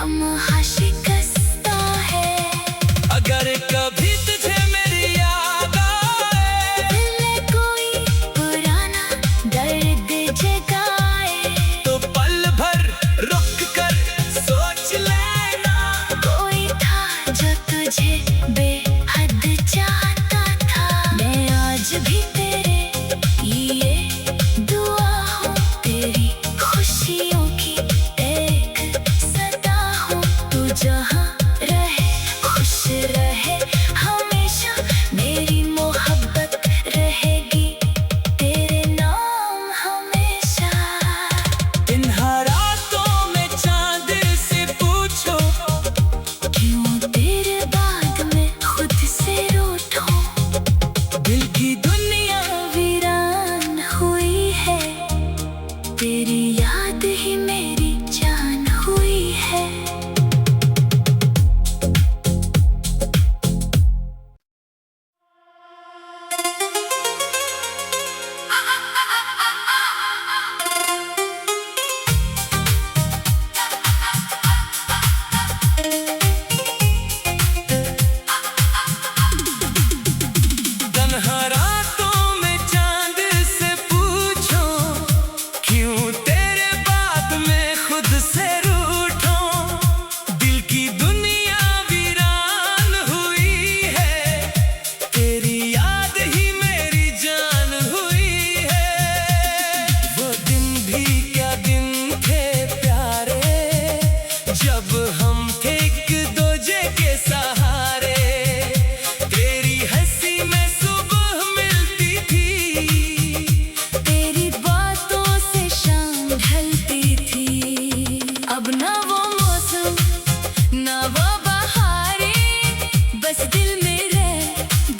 लम्हा शिकस्ता है। अगर कभी तुझे मेरी याद आए, दिल में कोई पुराना दर्द जगाए, तो पल भर रुक कर सोच लेना। कोई था जो तुझे बेहद चाहता था। मैं आज भी तेरे लिए दुआ हूँ, तेरी खुशियों की एक सदा हूँ। तू जहाँ रहे खुश रहे हमेशा, मेरी मोहब्बत रहेगी तेरे नाम हमेशा। इन रातों में चांद से पूछो, क्यों तेरे बाद में खुद से रूठूं। दिल की दुनिया वीरान हुई है, तेरी याद ही मेरी जान हुई है। तन्हा रातों में चांद से पूछो, क्यों तेरे बाद में खुद से रूठो। दिल की दुनिया वीरान हुई है, तेरी याद ही मेरी जान हुई है। वो दिन भी क्या दिन थे प्यारे, जब हम थे एक दूजे के सहारे। तेरी हंसी में सुबह मिलती थी, तेरी बातों से शाम ढलती थी। अब ना वो मौसम ना वो बहारें, बस दिल में रह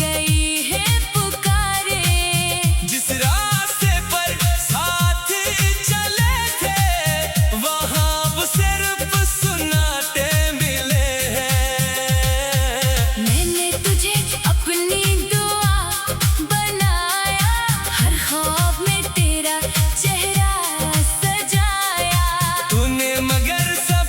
गई है पुकारे। जिस रास्ते पर साथ चले थे, वहाँ अब सिर्फ सुनाते मिले हैं। मैंने तुझे अपनी दुआ बनाया, हर ख्वाब में तेरा चेहरा सजाया। तूने मगर सब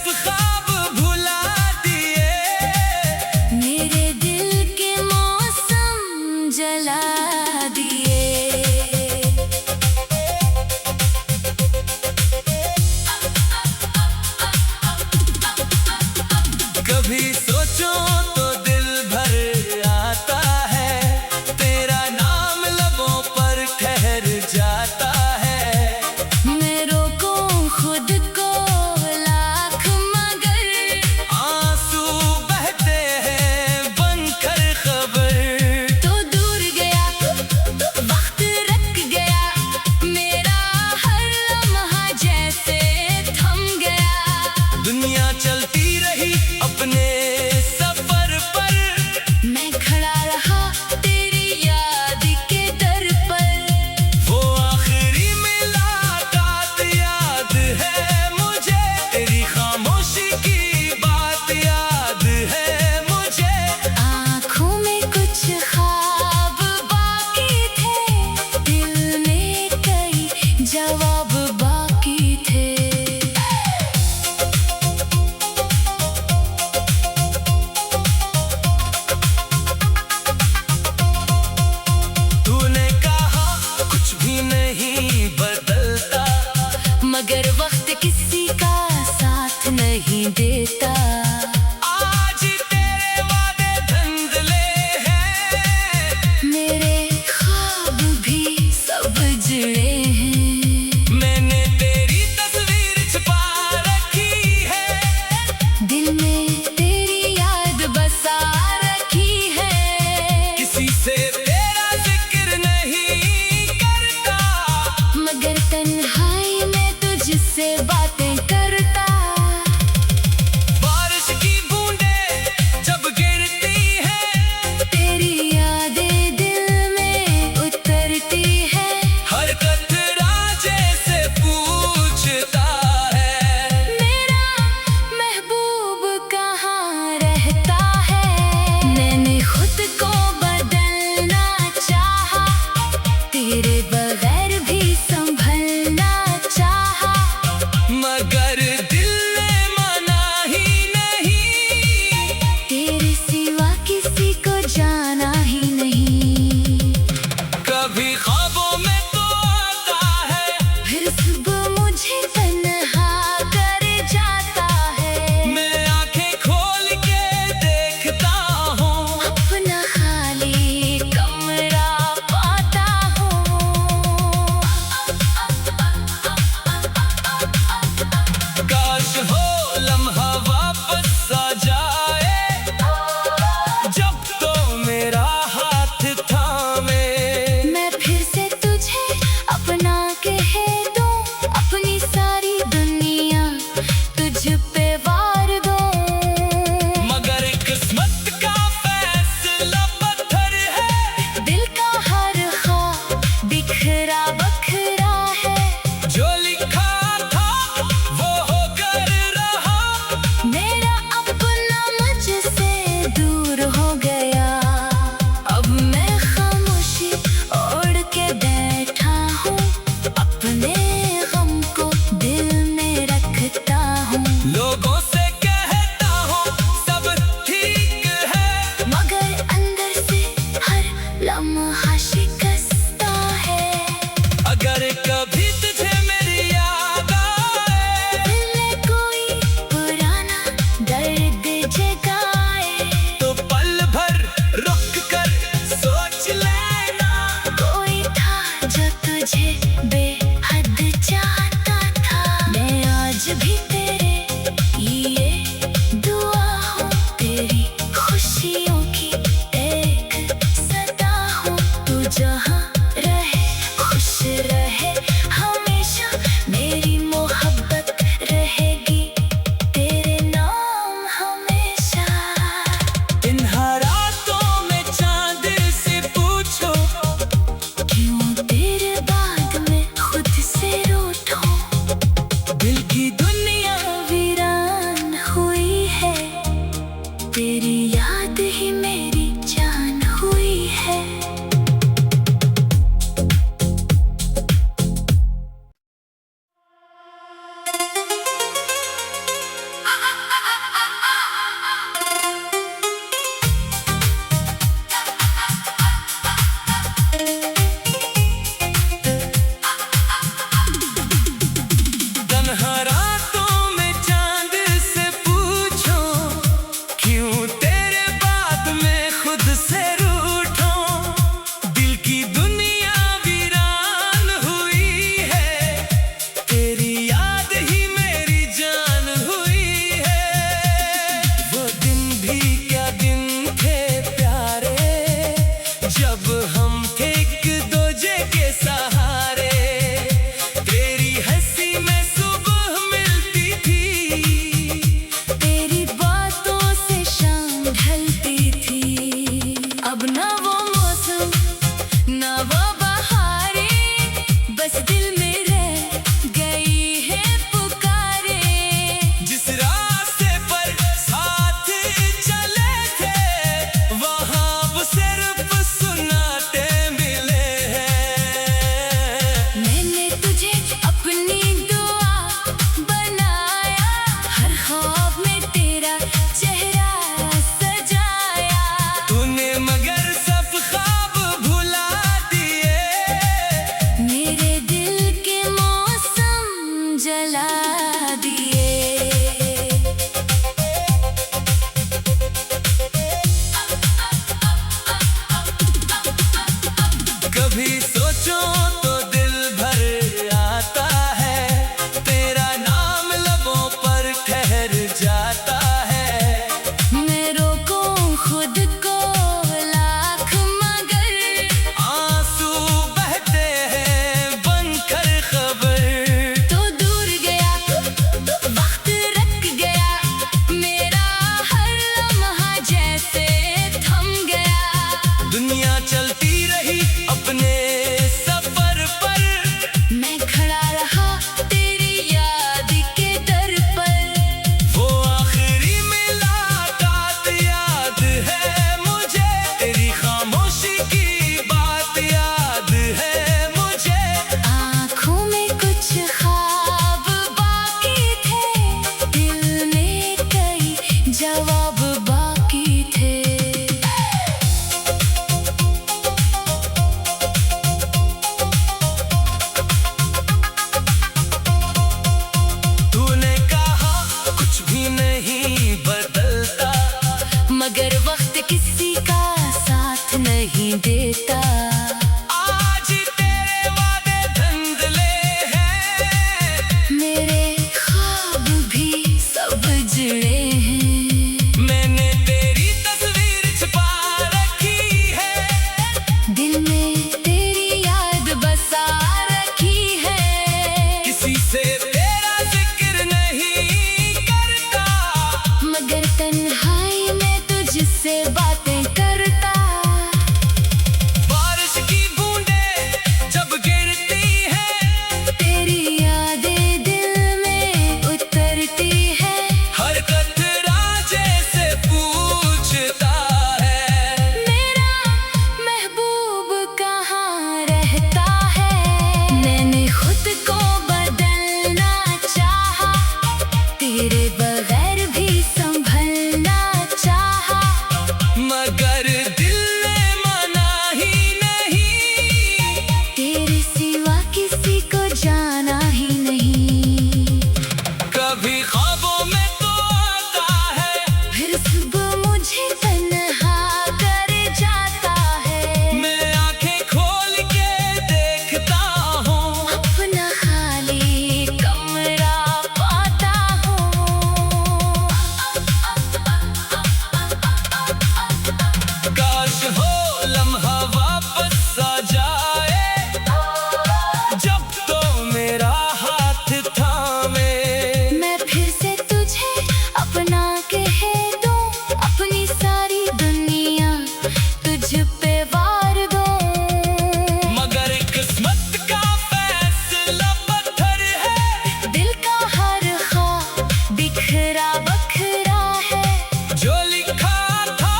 नखरा बखरा है, जो लिखा था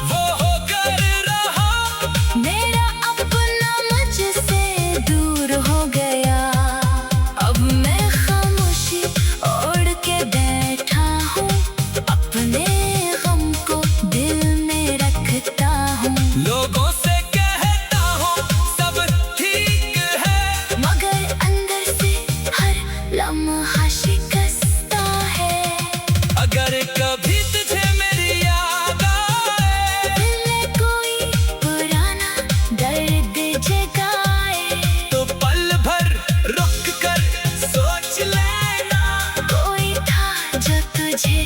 वो होकर रहा। मेरा अपना मुझसे दूर हो गया। अब मैं खामोशी ओढ़ के बैठा हूँ, अपने गम को दिल में रखता हूँ। लोगों से कहता हूँ सब ठीक है, मगर अंदर से हर लम्हा शिकस्ता है। अगर कभी तुझे मेरी याद आए, दिल में कोई पुराना दर्द जगाए, तो पल भर रुक कर सोच लेना। कोई था जो तुझे